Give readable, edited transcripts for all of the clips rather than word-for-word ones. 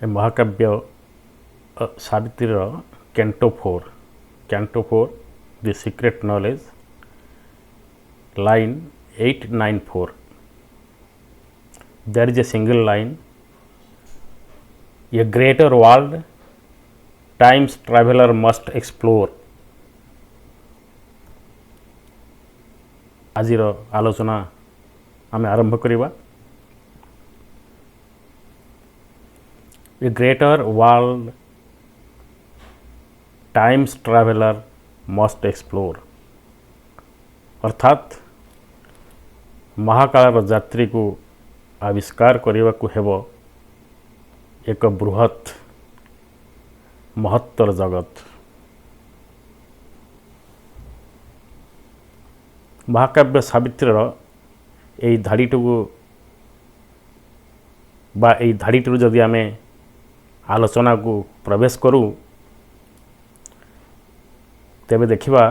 ए महाकाव्य Savitri canto 4 the secret knowledge line 894 there is a single line a greater world times traveler must explore आजिर आलोचना आम आरंभ करिबा ए greater world times traveller must explore अर्थात महाकाल यात्री को आविष्कार करने को हेबो एक बृहत महत्तर जगत महाकाव्य सावित्रीर यही धाड़ीटी धाड़ीटी जदि आम आलोचना को प्रवेश करूँ तेबे देखिबा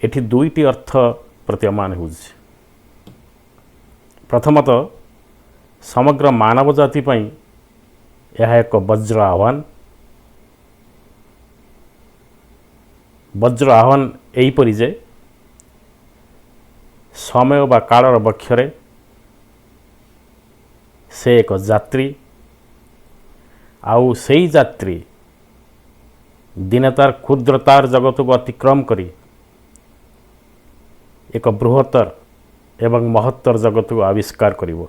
एठी दुईटी अर्थ प्रतीयमान हो प्रथमतः समग्र मानव जाति पई यह एक वज्र आह्वान एहीपरि जे समय बा कालर बक्षरे से एक यात्री आउ सेई यात्री दिने तार क्षुद्रतार जगत को अतिक्रम करी एक बृहत्तर एवं महत्तर जगत को आविष्कार करिवो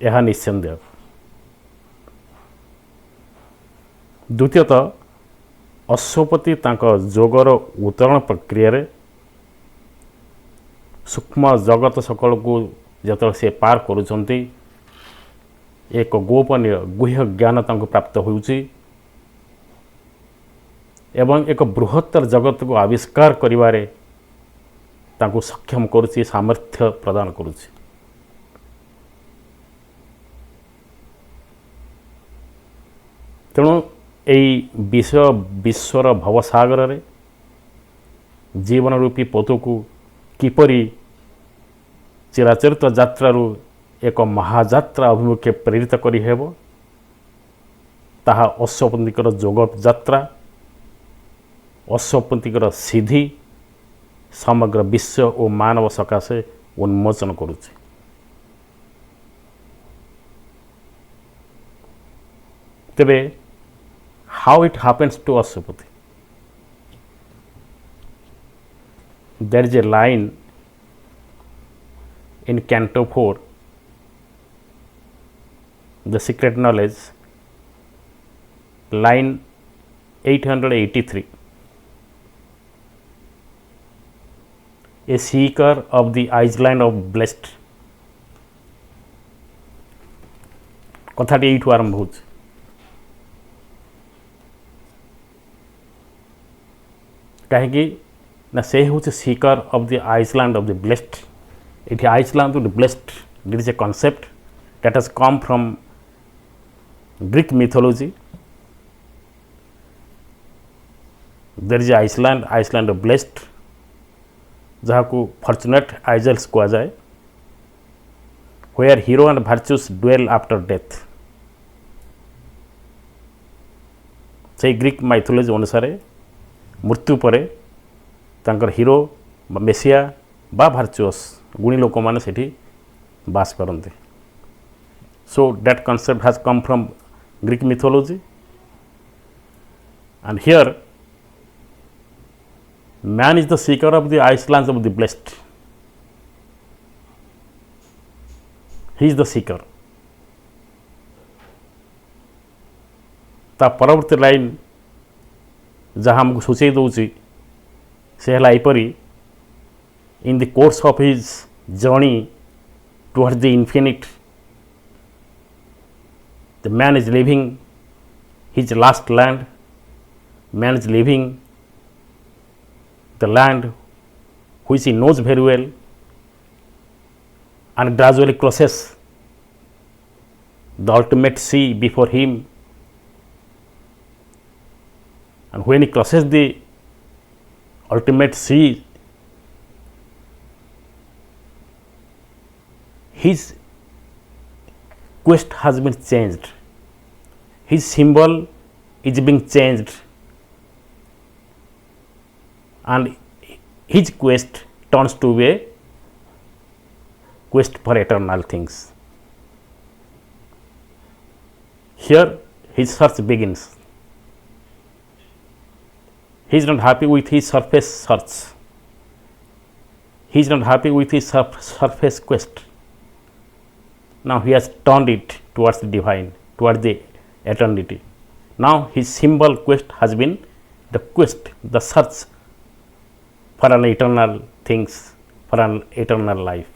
यह निस्संदेह। द्वितीयतः अश्वपति तांको जोगर उतरण प्रक्रिया सूक्ष्म जगत सकल को जत से पार करुचंती एक गोपनीय गुह्य ज्ञान तांको प्राप्त होउची एवं एक बृहत्तर जगत को आविष्कार करिवारे तांको सक्षम करुची सामर्थ्य प्रदान करुची। तेणु यही विश्वर भवसागर रे जीवन रूपी पथु को किपरि चिराचरित यात्रारू एक महायात्रा अभिमुखे प्रेरित करि हेबो ताहा अश्वपतिकर जोग यात्रा अश्वपतिकर सिद्धि समग्र विश्व और मानव सकाशे उन्मोचन करुछि। तेबे how it happens to Aswapati there is a line in Canto 4 the secret knowledge line 883 a seeker of the island of blessed कथाटी एठू आरंभ हो कहीं ना से हूँ seeker of the island of the blessed it island to the blessed that is a concept that has come from Greek mythology. There is Iceland of blessed जहाँ को फॉर्चुनेट आइजल्स कहा जाए where hero and virtues dwell after death. से Greek mythology अनुसार मृत्यु परे तांकर hero Moesia बा भार्चुअस गुणी लोक माने सेठी बास करते. So that concept has come from Greek mythology, and here man is the seeker of the islands of the blessed. He is the seeker. ता परवर्ती लाइन जहाँ हमको सूचई दूसरी से है एपरी in the course of his journey towards the infinite the man is leaving his last land, man is leaving the land which he knows very well and gradually crosses the ultimate sea before him, and when he crosses the ultimate sea his quest has been changed. his symbol is being changed and his quest turns to a quest for eternal things. Here his search begins. He is not happy with his surface search. He is not happy with his surface quest. Now he has turned it towards the divine, towards the eternity. Now his symbol quest has been the quest, the search for an eternal things, for an eternal life.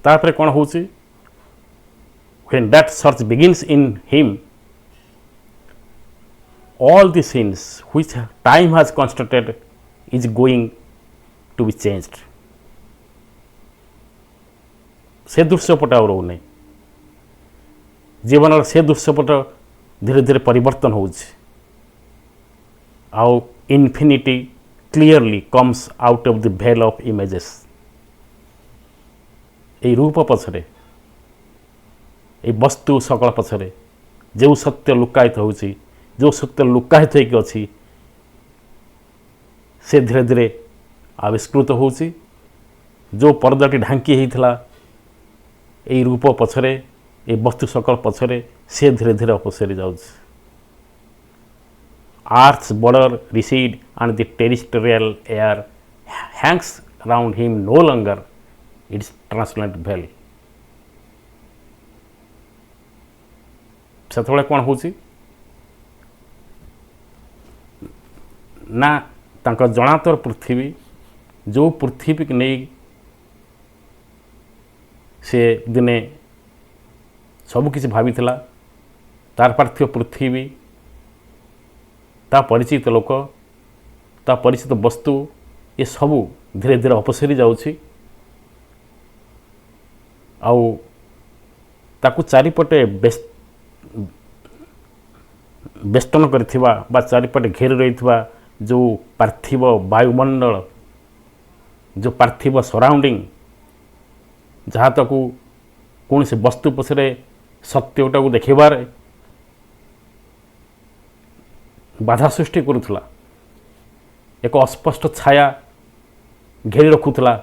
तापरे कौन होची? When that search begins in him, all the sins which time has constituted is going to be changed. से दृश्यपट आ रोने जीवन से दृश्यपट धीरे धीरे परिवर्तन हो infinity clearly comes out of the भेल ऑफ इमेजेस ये रूप पछरे ये वस्तु सकल पछरे जो सत्य लुकायित होची जो सत्य लुकायित होइक अछि से धीरे धीरे आविष्कृत होची जो पर्दाटी ढांकी होइथिला ये रूप पछरे ये वस्तु सकल पछरे से धीरे धीरे अपसरी जाउछि Earth's border recede and the terrestrial air hangs around him no longer its transparent veil. सेतबेले कौन होची ना तांका जनातर पृथ्वी जो पृथ्वी के नहीं से दिने सब किसी भावी थिला तार पार्थिव पृथ्वी ता परिचित लोक ता परिचित वस्तु ये सबू धीरे धीरे अपसरी जाउछि आउ ताकू चारिपटे बेष्टन करथिबा बा चारिपटे घेर रहिथिबा जो पार्थिव वायुमंडल जो पार्थिव सराउंडिंग जहाँ ताकू कौन से वस्तु पछरे सत्यटा को देखिबार बाधा सृष्टि करुला एक अस्पष्ट छाया घेरी रखुला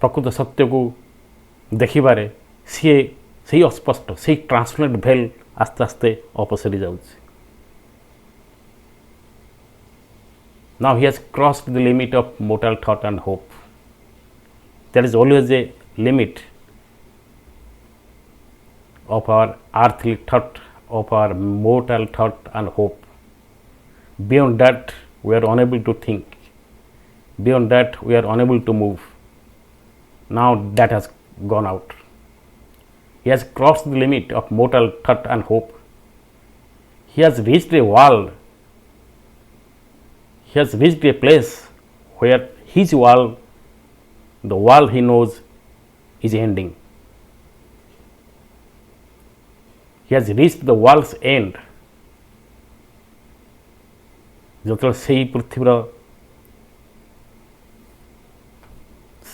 प्रकृत सत्य को देखिबारे सी सही अस्पष्ट सही ट्रांसलेट भेल आस्ते आस्ते अपसरी जाउछि now he has crossed the limit of mortal thought and hope there is always a limit of our earthly thought, of our mortal thought and hope. Beyond that, we are unable to think. Beyond that, we are unable to move. Now that has gone out. He has crossed the limit of mortal thought and hope. He has reached a world. He has reached a place where his world, the world he knows, is ending. He has reached the world's end. जो से पृथ्वीर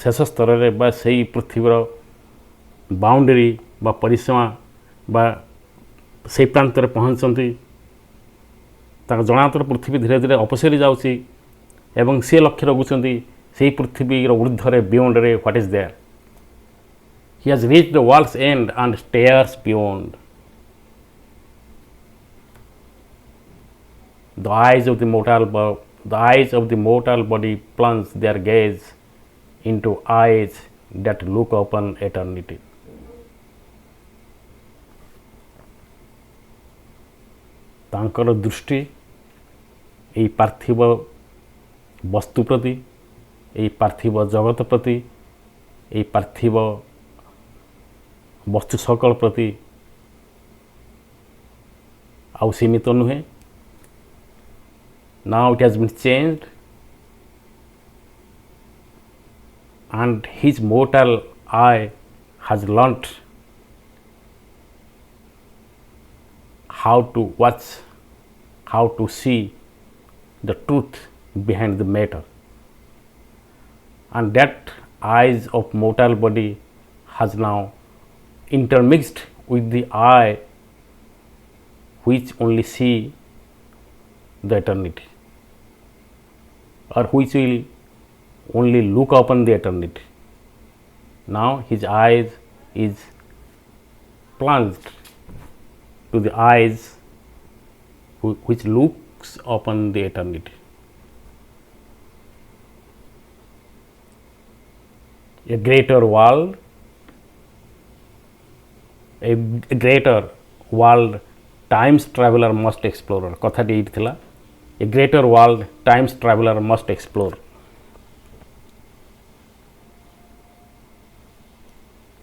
शेष स्तर में से पृथ्वीर boundary बा परिसीमा बा से प्रांत पहुँचती जनातर पृथ्वी धीरे धीरे अपसरी जाउछि एवं से लक्ष्य रखुंट से पृथ्वीर ऊर्ध्वे बियॉन्ड रे what is there he has reached the world's end and stares beyond the eyes of the mortal body plunge their gaze into eyes that look upon eternity. तांकर दृष्टि এই पार्थिव वस्तु प्रति এই पार्थिव जगत प्रति এই पार्थिव वस्तु सकल प्रति आउ सीमित नुहे Now it has been changed and his mortal eye has learnt how to watch, how to see the truth behind the matter, and that eyes of mortal body has now intermixed with the eye which only see the eternity, or which will only look upon the eternity. Now his eyes is plunged to the eyes which looks upon the eternity. A greater world, a greater world times traveler must explore. कथाटी ये थिला, a greater world times traveler must explore.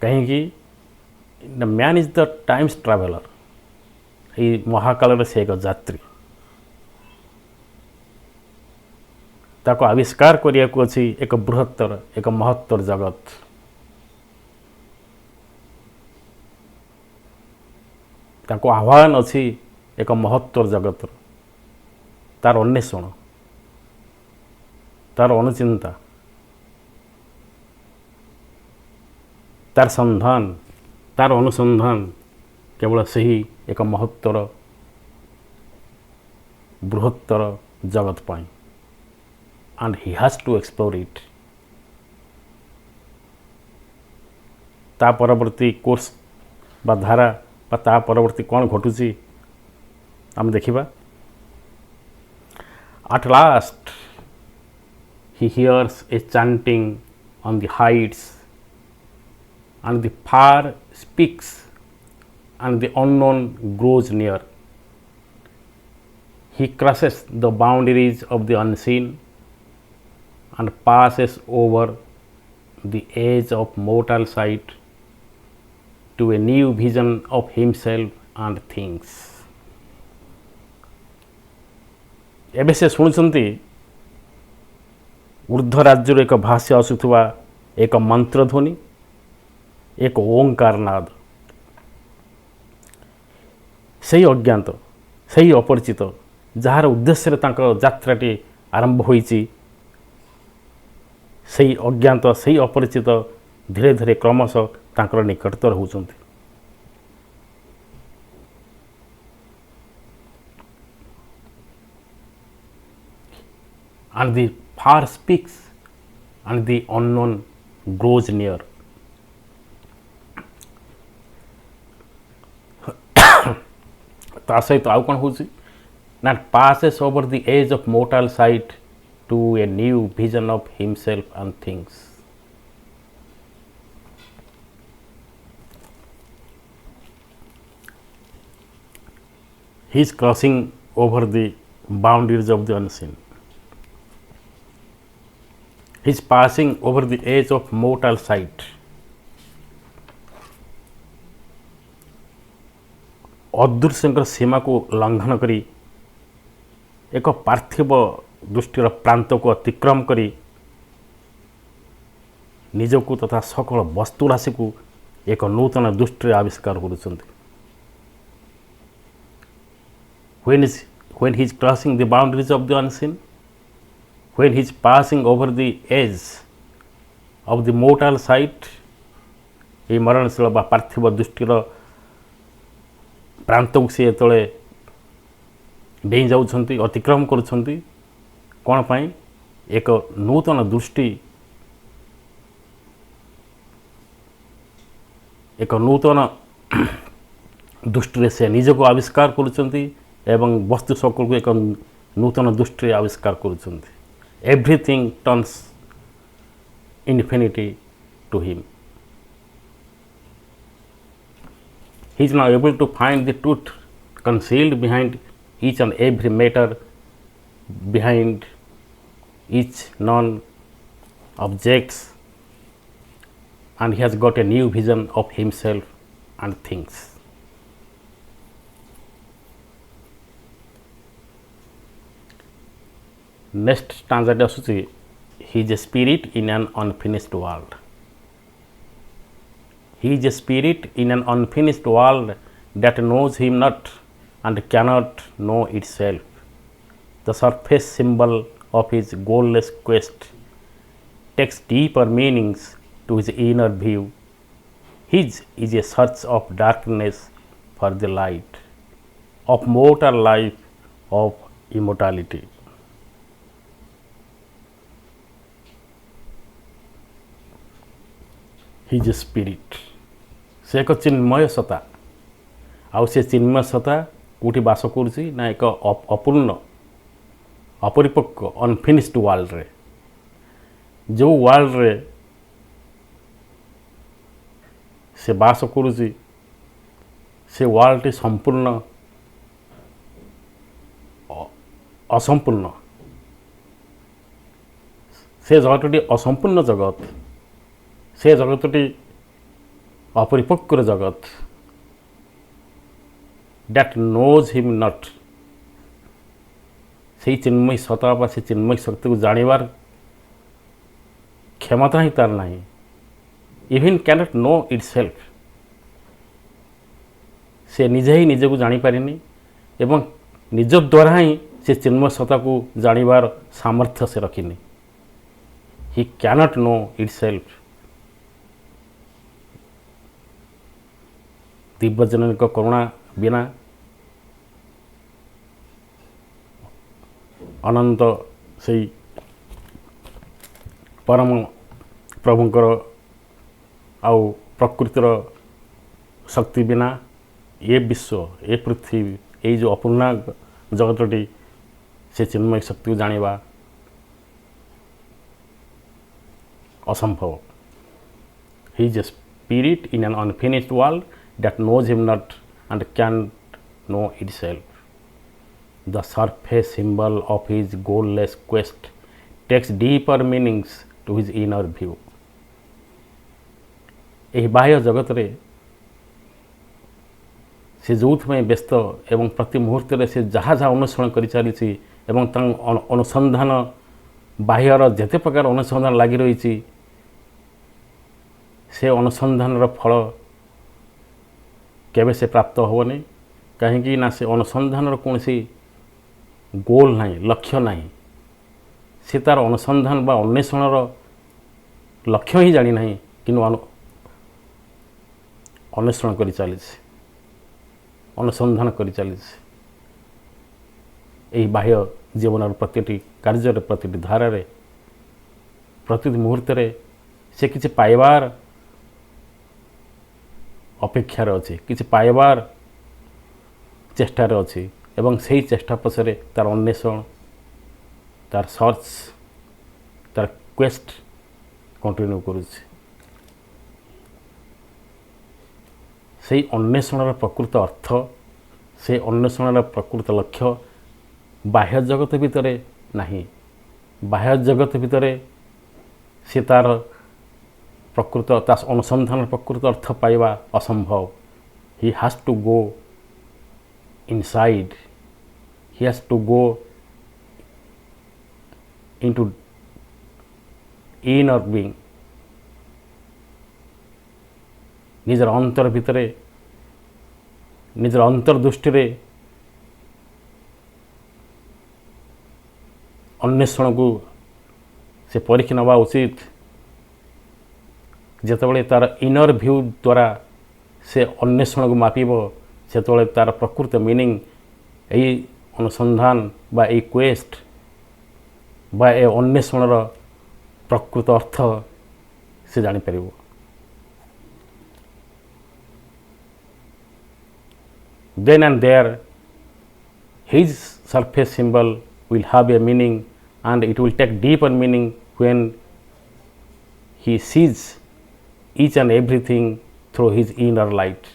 कहीं the man is the times traveller, ये महाकाल से एक यात्री, ताको आविष्कार करिया को अछि एक बृहत्तर एक महत्तर जगत। ताको आह्वान अछि एक महत्तर जगत, तार अन्वेषण, तार अनुचिंता, तार संधान, तार अनुसंधान केवल सही एक महत्तर बृहत्तर जगत पाई, and he has to explore it. ता परवर्ती कोर्स बा धारा बा ता परवर्ती कौन घटुची आम देखिबा। At last he hears a chanting on the heights, and the far speaks, and the unknown grows near. He crosses the boundaries of the unseen and passes over the edge of mortal sight to a new vision of himself and things. एबे से शुणुचंती ऊर्ध्व राज्य एक भाष्य आसुथुवा एक मंत्र ध्वनि, एक ओंकार नाद। सही अज्ञात, सही अपरिचित, जार उद्देश्य यात्राटी आरंभ होइछि, सही अज्ञात सही अपरिचित धीरे धीरे क्रमशः तांकर निकटतर होउछंती। And the far speaks, and the unknown grows near. ता सहित आउ कौन होउछि ना, passes over the edge of mortal sight to a new vision of himself and things. He is crossing over the boundaries of the unseen. He is passing over the edge of mortal sight. अदृश्य सीमा को लंघन करी एक पार्थिव दृष्टिर प्रांत को अतिक्रम करी निजको तथा सकल वस्तुराशि को एक नूतन दृष्टि आविष्कार करुछंती। When he is crossing the boundaries of the unseen, when he is passing over the edge of the mortal sight, ये मरणशील बा पार्थिव दृष्टिर प्रांत को सी तले डेई जाउछंती, अतिक्रम करुछंती। कौन पाई? एक नूतन दृष्टि, एक नूतन दृष्टि से निज को आविष्कार करुछंती एवं वस्तु सकल को एक नूतन दृष्टि आविष्कार करुछंती। Everything turns infinity to him. He is now able to find the truth concealed behind each and every matter, behind each known objects, and he has got a new vision of himself and things. Next stanza aସୁଛି, he is a spirit in an unfinished world. He is a spirit in an unfinished world that knows him not and cannot know itself. The surface symbol of his goalless quest takes deeper meanings to his inner view His is a search of darkness for the light, of mortal life, of immortality. He is a spirit. से एक चिन्मय सत्ता आउ से चिन्मय सत्ता कौटी बास करुच्ची ना एक अपूर्ण अपरिपक्व अनफिनिश्ड वर्ल्ड रे जो वर्ल्ड रे से बास करुच्ची से वर्ल्ड टी संपूर्ण असंपूर्ण से जगतटी असंपूर्ण जगत से जगतटी अपरिपक्व जगत that knows him not से चिन्मय सत्ता बा से चिन्मय शक्ति को जानिबार क्षमता ही तार नहीं इवन कैनट नो इटसेल्फ से निजे ही निजे को जानी पारिनी एवं निज द्वारा ही से चिन्मय सत्ता को जानिबार सामर्थ्य से रखिनी ही कैनट नो इटसेल्फ दिव्य जननी को करुणा बिना अनंत से परम प्रभुंकर आउ प्रकृतिर शक्ति बिना ये विश्व ये पृथ्वी ये जो अपूर्ण जगतटी से चिन्मय शक्ति को जानिबा असंभव he is a spirit in an unfinished world that knows him not and can't know itself. The surface symbol of his goalless quest takes deeper meanings to his inner view. यह बाह्य जगत रे से जोथ में व्यस्त एवं प्रति मुहूर्त रे से जहाँ जहाँ अनुसरण कर चली एवं अनुसंधान बाह्यर जेते प्रकार अनुसंधान लगी रही से अनुसंधान फल केबे से प्राप्त होनी कहीं ना से अनुसंधान कौन सी गोल नहीं लक्ष्य नहीं से तार अनुसंधान बा अन्वेषण लक्ष्य ही जानी नहीं कि अन्वेषण कर चली अनुसंधान कर चली बाह्य जीवन प्रति कार्य प्रति धारा प्रति मुहूर्त से किसी पाइबार अपेक्षार अच्छी किसी पाइबार चेष्टार अच्छी एवं से चेष्टा पछरे तार अन्वेषण तार सर्च तार क्वेस्ट कंटिन्यू करुच्ची से अन्वेषण प्रकृत अर्थ से अन्वेषण प्रकृत लक्ष्य बाह्य जगत भितर नहीं बाह्य जगत भितर से तार प्रकृत तास अनुसंधान प्रकृत अर्थ पाइबा असंभव he has to go inside he has to go into inner being निजर अंतर भितर निजर अंतर्दृष्टि रे अन्वेषण को से परीक्षा नवा उचित जेतबले तार इनर व्यू द्वारा से अन्वेषण को मापिब सेतबले तार प्रकृत मीनिंग यही अनुसंधान बा ए क्वेस्ट बा ए अन्वेषण प्रकृत अर्थ से जानी परिबो then and there his surface symbol will have a meaning and it will take deeper meaning when he sees each and everything through his inner light.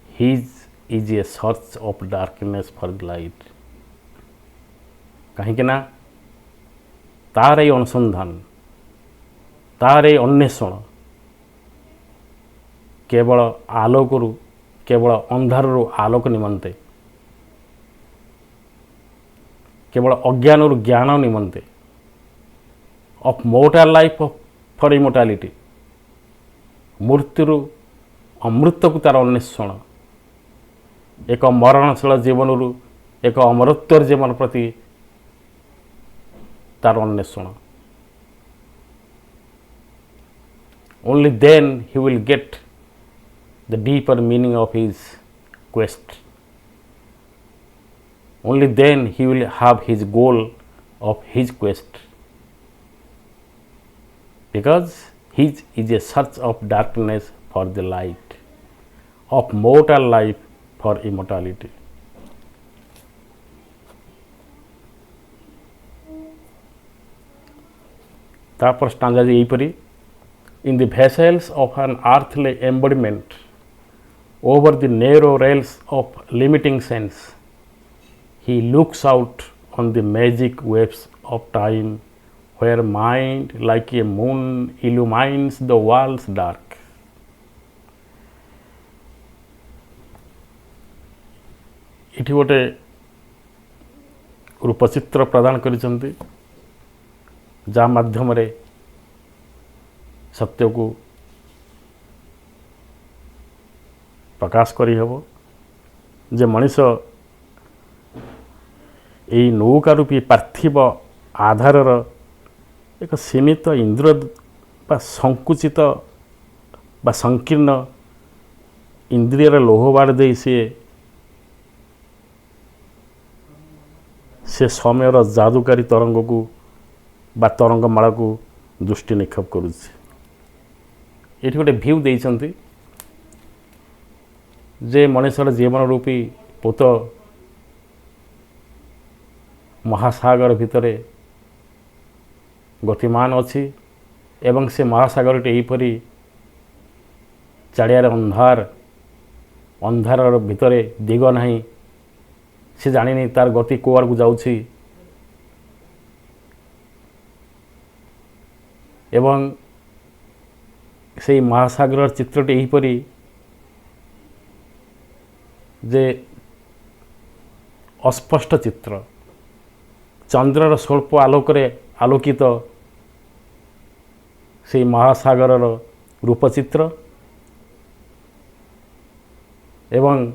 His is a search of darkness for light. कहीं ना तार ये अनुसंधान तार ये अन्वेषण केवल आलोकरु केवल अंधारु आलोक निमंते केवल अज्ञान ज्ञान निमंते ऑफ मोर्टल लाइफ फॉर इमोर्टालिटी मृत्यु अमृत को तार अन्वेषण एक मरणशील जीवन एक अमरत्वर जीवन प्रति तार अन्वेषण। Only then he will get the deeper meaning of his quest. Only then he will have his goal of his quest, because his is a search of darkness for the light, of mortal life for immortality. तापर stanza यहीपरी, in the vessels of an earthly embodiment, over the narrow rails of limiting sense, he looks out on the magic waves of time, where mind like a moon illumines the world's dark. इठी गोटे रूपचित्र प्रदान करिसंती, जा माध्यम रे सत्य को प्रकाश करी हेबो, जे मनीष यही नौका रूपी पार्थिव आधारर एक सीमित इंद्र बा संकुचित बा संकीर्ण इंद्रियर लोहबाड़ दे से समयर जादुकारी तरंग को बा तरंग माला को दृष्टि निक्षेप करुछि। ये गोटे भ्यू देइछंती जे मनुष्यर जीवन रूपी पोत महासागर भितरे गतिमान अच्छी, एवं से महासागर यहीपरी चारियार अंधार अंधार भितरे दिग नहीं, से जानी तार गति कुआड़ को जाउछि, एवं से महासागर चित्रटी यहीपरी जे अस्पष्ट चित्र, चंद्रर स्वल्प आलोकरे आलोकित से महासागर रूपचित्र, एवं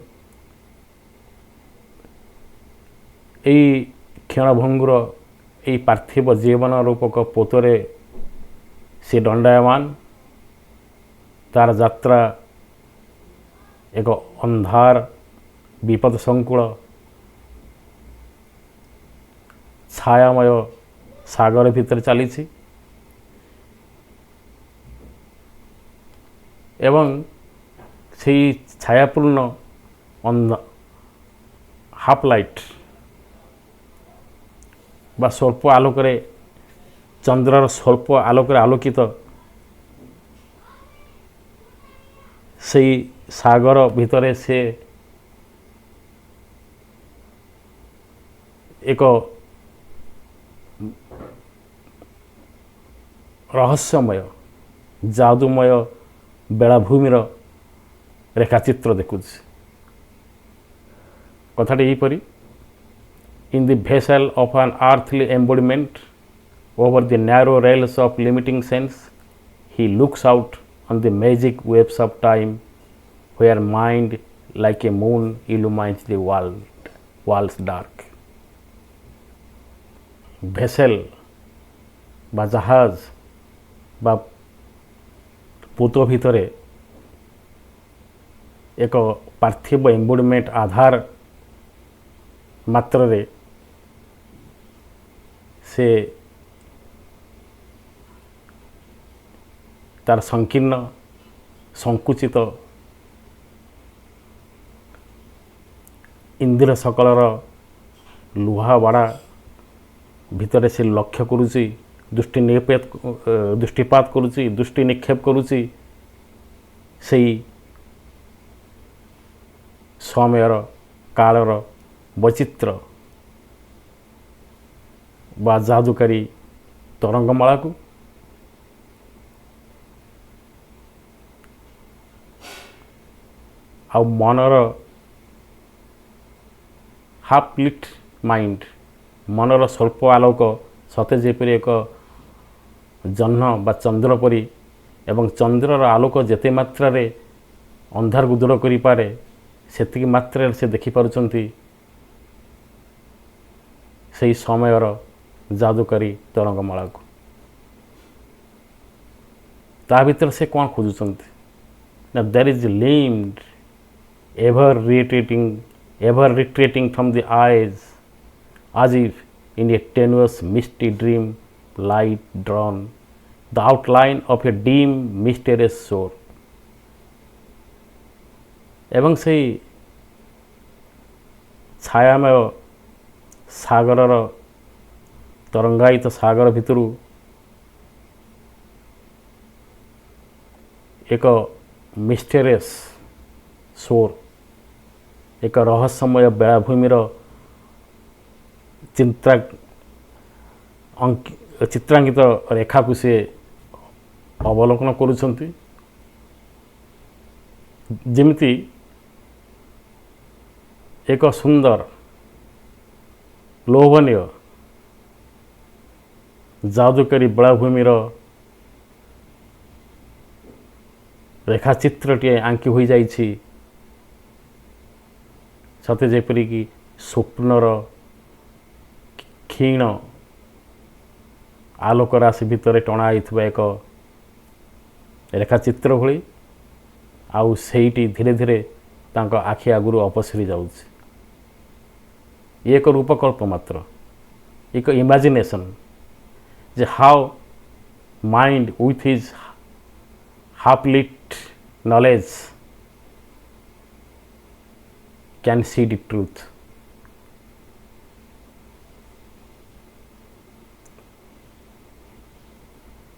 यही क्षणभंगुर यही पार्थिव जीवन रूपक पोतरे से दंडायमान, तार यात्रा एक अंधार विपद संकुल छायामय सागर भीतर चली, एवं से छायापूर्ण हाफ लाइट बा स्वल्प आलोकरे चंद्रर स्वल्प आलोकरे आलोकित से सागर भितरे से एक रहस्यमय जादुमय बेलाभूमिर रेखाचित्र देखुछि। कथाटी यहीपरि, in the vessel of an earthly embodiment, over the narrow rails of limiting sense, he looks out on the magic waves of time, where mind like a moon illumines the world's dark. Vessel बा जहाज बा पोतो भितरे एक पार्थिव एम्बोडमेंट आधार मात्र रे से तार संकीर्ण संकुचित इंद्र सकलर लुहा बाड़ा भितर से लक्ष्य करुची, दृष्टिपात करुची, दृष्टि निक्षेप करुची, सेई समयर कालर वैचित्र बा जादुकारी तरंगमाला को आ मनर हाफ लिट माइंड, मनर स्वल्प आलोक सते जेपरि एक जह्न बा चंद्र परी, एवं चंद्रर आलोक जेते मात्रा रे अंधार को दूर करि पारे सेतिकी मात्रा से देखि पारुचंती सेही समयर जादूकारी तरंगमाला को ता भीतर से कौन खोजुंट ना there is limned ever retreating from the eyes as if in a tenuous misty dream light drawn the outline of a dim mysterious shore एवं से छायामय सागर तरंगायित सागर भितरु एक मिस्टेरियस शोर एक रहस्यमय बेलाभूमिर चित्रांकित रेखा को से अवलोकन करुछंती जेमिति एक सुंदर लोभनीय जादूकारी बेलाभूमिर रेखाचित्रटी आंकी हो जाइछि सते जेपरी कि स्वप्नर क्षीण आलोक राशि भितर टणा एक रेखाचित्र भली आउ सेठी धीरे धीरे तांको आखि आगुरु अपसरी जाउछि एक रूपकल्प मात्र एक इमेजिनेशन जे how mind with his half lit knowledge can see the truth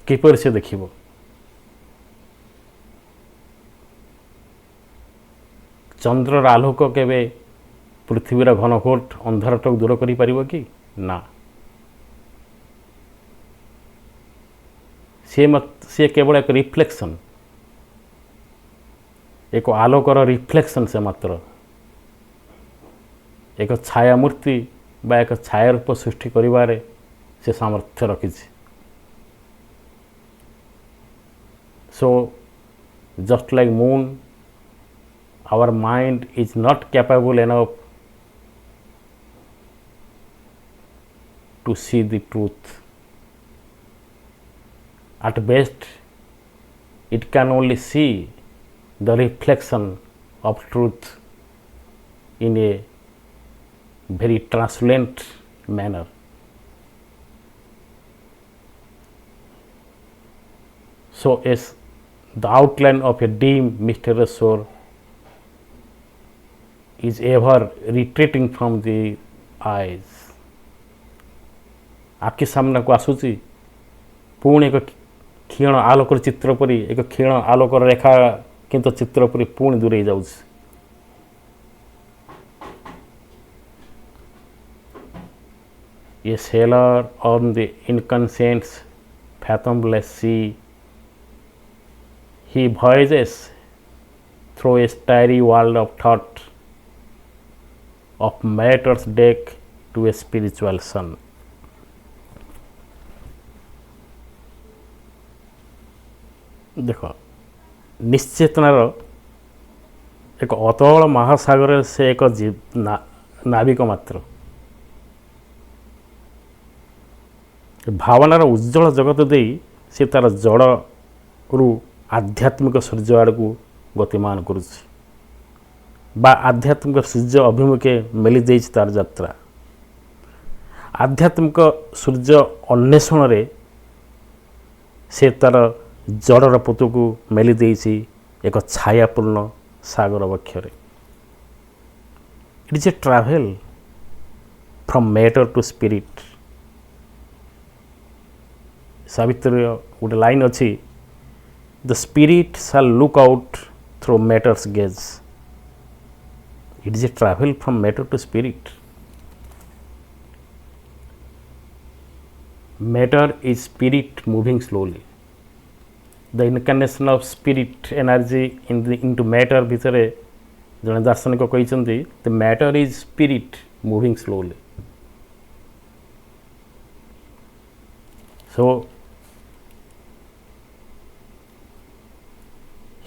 किपर से देखिबो चंद्रर आलोक केबे पृथ्वीर घनघोट अंधारटक दूर करि परिबो कि ना से केवल एक रिफ्लेक्शन एक आलोकर रिफ्लेक्शन से मात्र एक छाया मूर्ति बा एक छाया रूप सृष्टि करिवारे से सामर्थ्य रखी so just like moon our mind is not capable enough to see the truth at best it can only see the reflection of truth in a very translucent manner. So as the outline of a dim mysterious shore is ever retreating from the eyes आखि सामना को आसुची पुणी एक क्षीण आलोकर चित्र परी एक क्षीण आलोकर रेखा किंतु चित्र परी पुणी दूरे जाउछि A sailor on the inconscient's fathomless sea, he voyages through a starry world of thought, of matter's deck to a spiritual sun. देखो निश्चेतनार एक अतल महासागर से एक नाविक मात्र भावनार उज्जवल जगत दे से तार जड़ रु आध्यात्मिक सूर्य आड़ को गतिमान करुछि बा आध्यात्मिक सूर्य अभिमुखे मेली देछि तार यात्रा आध्यात्मिक सूर्य अन्वेषण रे से तार जड़र पोत को मेली देछि एक छायापूर्ण सागर वक्षरे it is a travel from matter to spirit Savitri गोटे लाइन अच्छी the spirit shall look out through matter's gaze it is a travel from matter to spirit matter is spirit moving slowly the incarnation of spirit energy into matter भितर जड़े दार्शनिक कहते the matter is spirit moving slowly so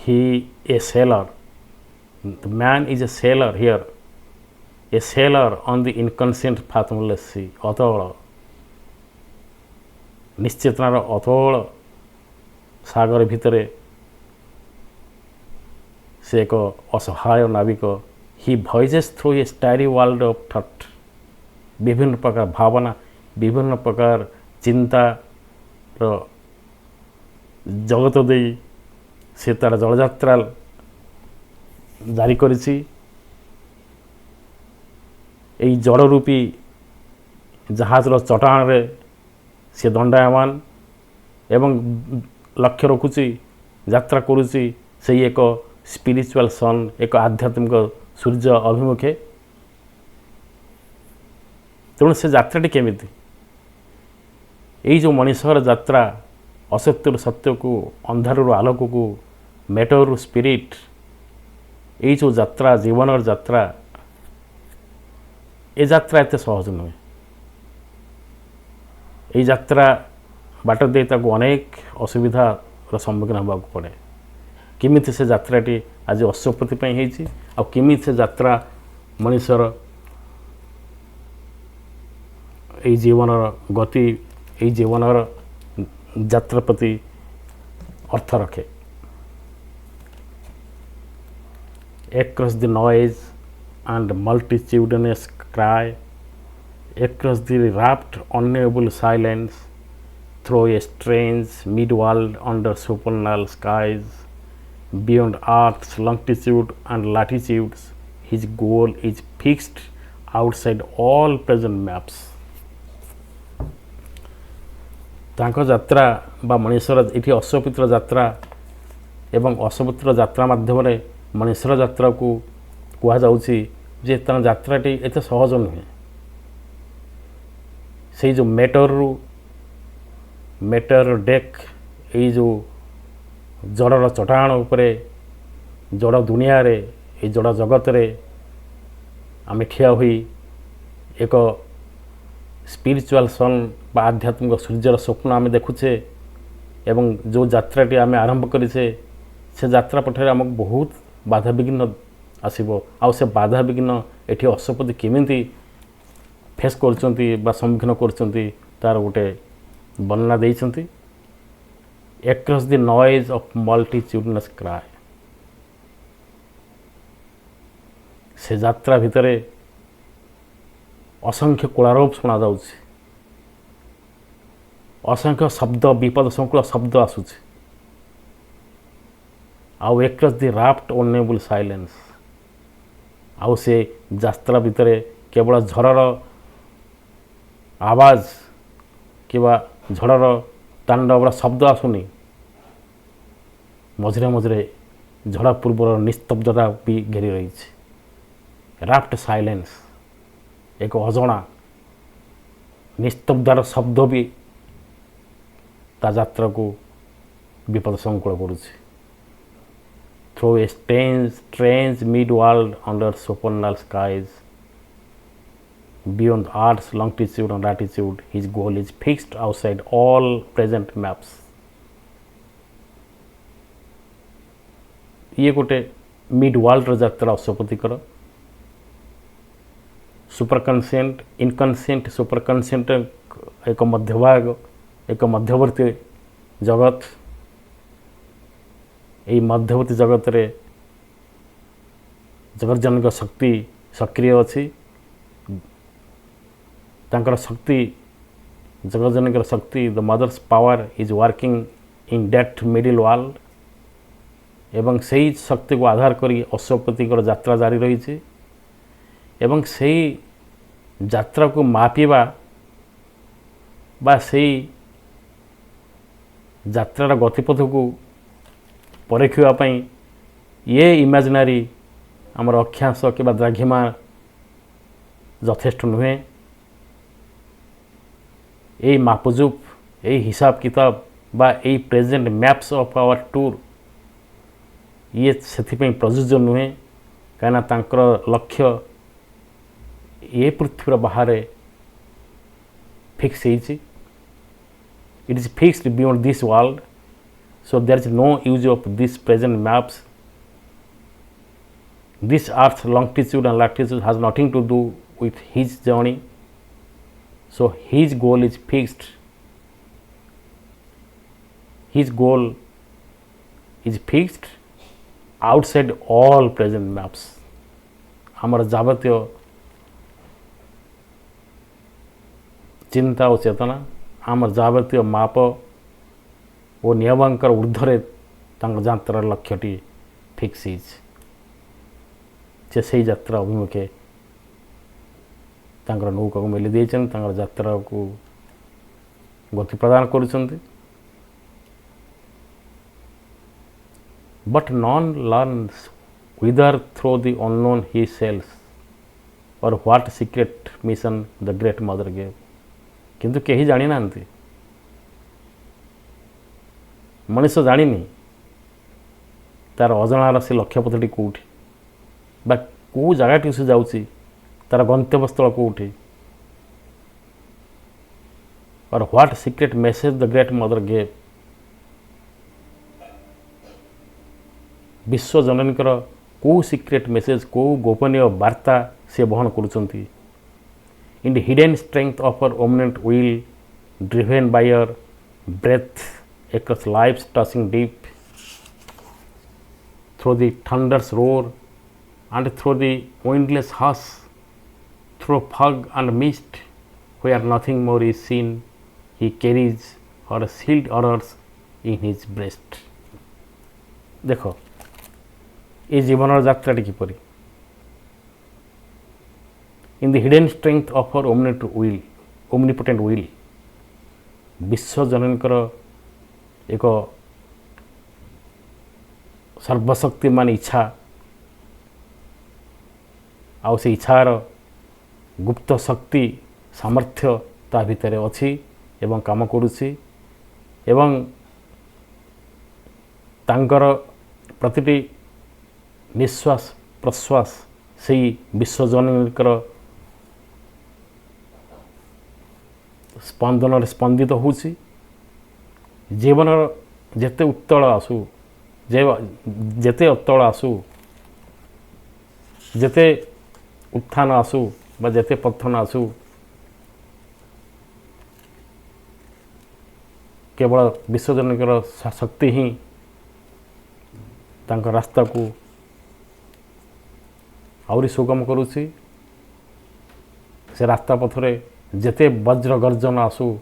he a sailor the man is a sailor here a sailor on the inconscient fathomless sea अतल निश्चेतनार अथोल सागर भितर से एक असहाय नाविक he voyages through a starry world of thought विभिन्न प्रकार भावना विभिन्न प्रकार चिंता जगत दे से तार जलयात्रा जारी करिछि एई जड़रूपी जहाजर चटाण रे से दंडायमान एवं लक्ष्य रखुची यात्रा करुची से एक स्पिरिचुअल सन एक आध्यात्मिक सूर्य अभिमुखे तेणु से यात्राटी केमिति यही जो मनीषर यात्रा असत्य सत्य को अंधार आलोक को मैटर स्पिरिट यही जो यात्रा जीवन यात्रा ए यात्रा एत सहज नुहे ये यात्रा बाट दे अनेक असुविधार सम्मुखीन होगा पड़े किमिति से यात्राटी आज अश्वपति होती आमिति से यात्रा मनीषर ये जीवन गति ये जीवन यात्रा प्रति अर्थ रखे across the noise and multitudinous cry, across the rapt unknowable silence, through a strange mid-world under supernal skies, beyond earth's longitude and latitudes, his goal is fixed outside all present maps. तांको यात्रा बा मनीषर ये अश्वपत्र यात्रा एवं अश्वपत्र यात्रा माध्यम मनीषर यात्रा को कहुच्छी जे तर यात्राटी एत सहज नुहे से जो मेटर डेक ये जो जड़र चटाण उपरे जड़ दुनिया रे ये जड़ जगत रे आमे ठिया हुई एक स्पिरिचुअल सन बा आध्यात्मिक सूर्यर स्वप्न आम देखुचे एवं जो यात्राटी आम आरंभ करें से यात्रा पठे आमको बहुत बाधा विघ्न आसब आ से बाधा विघ्न ये अश्वपति केमिति फेस कर सम्मुखीन कर तार गोटे वर्णना देइछंती across the noise of multitudinous cry से यात्रा भितर असंख्य कोलारोप शुणा जाउछि असंख्य शब्द विपद संकुल शब्द आसुछि आउ एक्रोस द राफ्ट ओनेबल साइलेंस आउ से यात्रा भितर केवल झड़र आवाज किबा झड़र तांडवर शब्द आसुनी मझिरे मझिरे झड़ा पूर्वर निस्तब्धता भी घेरी रही राफ्ट साइलेंस एक अजणा निस्तब्धार शब्द भी ता यात्रा को विपद संकुल करुछि through a strange mid world under supernal skies beyond earth's longitude and latitude his goal is fixed outside all present maps ये गोटे मिड वर्ल्ड यात्रा अश्वपतिकर सुपरकनसेंट इनकनसेंट सुपरकनसेंट एक मध्यभाग एक मध्यवर्ती जगत यही मध्यवर्ती जगत रे जगतजनक शक्ति सक्रिय अच्छी तांकर शक्ति जगतजनक शक्ति the mother's power is working in that middle world एवं सही शक्ति को आधार करी अश्वपतिकर यात्रा जारी रही एवं सही यात्रा को मापिबा बा सही यात्रार गतिपथ को परीक्षा ये इमेजिनारी आमर अक्षांश कि द्राघिमा यथेष्ट नुहे यही मापजुप यही हिसाब किताब बा यही present maps of our tour ये से प्रযোज्य नुहे कहीं तांकर लक्ष्य ये पृथ्वी बाहर fix it is fixed beyond this world so there is no use of this present maps this earth's longitude and latitude has nothing to do with his journey so his goal is fixed his goal is fixed outside all present maps. आमर जाबतीय चिंता और चेतना आमर जाबतीय माप और नियमांकर ऊर्धरे यात्रार लक्ष्यटी fix से यात्रा अभिमुखे नौका को मेली देछन यात्रा को गति प्रदान करुछन्ति. But none learns whether through the unknown he sails or what secret mission the great mother gave. किंतु केही जानी नांती मनुष्य जानिनी तार अजनार से लक्ष्यपथटी कौटी बा कौ जगह से जाऊँगी तार गंतव्यस्थल कौटी और what secret message the great mother gave. विश्व जननीकर कौ सीक्रेट मेसेज कौ गोपनीय वार्ता से बहन करुँच. In the hidden strength of her ओमिनेंट will driven by her breath across life's touching deep, through the thunder's roar and through the windless hush, through fog and mist, where nothing more is seen, he carries her sealed orders in his breast. देखो ये जीवन यात्रा किपरि in the hidden strength of her omnipotent will विश्व जननीकर एक सर्वशक्तिमान इच्छा आउ से इच्छार गुप्त शक्ति सामर्थ्य ता भितर अच्छी एवं काम करुछि एवं तांकर प्रतिटी निश्वास प्रश्वास से विश्वजनकर स्पंदन स्पंदित होछि. जीवन जेते उत्तल आसू जेते उत्तल आसू जेते उत्थान आसू बा जेते पतन आसू केवल विश्वजनकर शक्ति ही तांका रास्ता को आउरी सुगम करुछि. से रास्ता पथरे जेते वज्र गर्जन आसू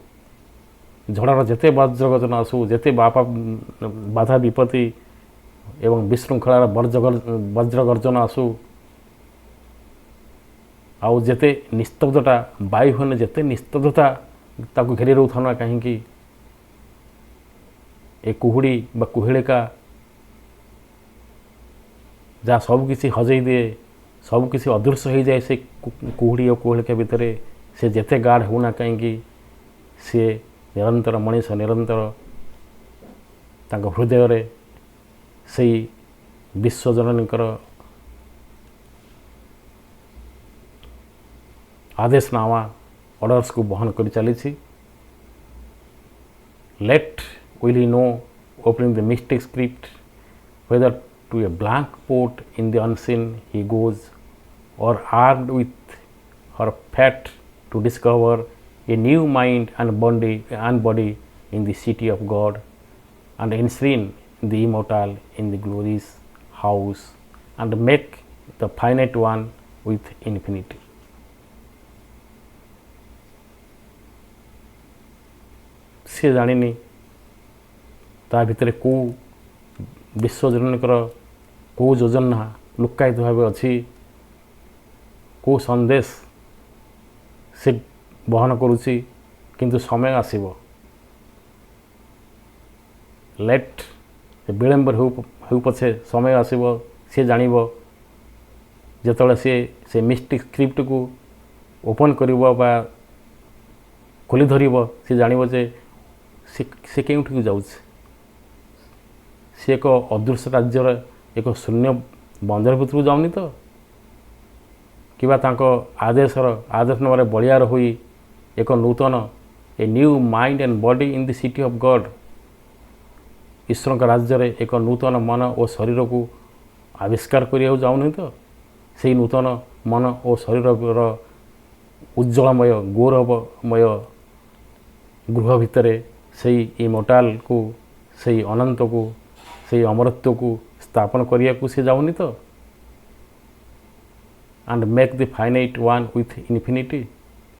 झड़ार जेते वज्र गर्जन आसू जेते बाधा विपत्ति एवं विशृंखलार वज्र गर्जन आसू आउ जेते निस्तब्धता वायुहन जेते निस्तब्धता ताको घेरी रहू था कहीं ए कुहुड़ी बा कुहेलिका जहाँ सबकिछि हजई दिए सबकिछि अदृश्य हो जाए से कुहुड़ी और कुहेलिका भितर से जेते गाढ़ होना कहीं सी निरंतर मनीष निरंतर तांको हृदय रे से विश्वजननीकर आदेशनामा ऑर्डर्स को बहन कर चली. Let will he know opening the mystic script whether to a blank port in the unseen he goes or armed with her fiat to discover a new mind and body in the city of God and enshrine the immortal in the glorious house and make the finite one with infinity. से जानिनी ता भितर को विश्वजननीकर को योजना लुकायित भाव अच्छी को संदेश से बहन करुछि किंतु समय आसीबो. लेट विलंबर हो पछे समय आसीबो से जानिबो जेतले से मिस्टिक स्क्रिप्ट को ओपन करिबो बा खोली धरिबो से जानिबो जे से केउठी जाउछि. से एक अदृश्य राज्यर एक शून्य बंदर भितर जाउनी तो किबा तांको आदेश नाम बलियार होई एक नूतन a new mind and body in the city of God ईश्वर का राज्य रे एक नूतन मन और शरीर को आविष्कार करिया जाउनी तो से नूतन मन और शरीर उज्ज्वलमय गौरवमय गृह भितर से इमोर्टाल को ସେଇ ଅନନ୍ତକୁ ସେଇ ଅମରତ୍ୱକୁ ସ୍ଥାପନ କରିବାକୁ ସେ ଯାଉନି ତ। And make the finite one with infinity.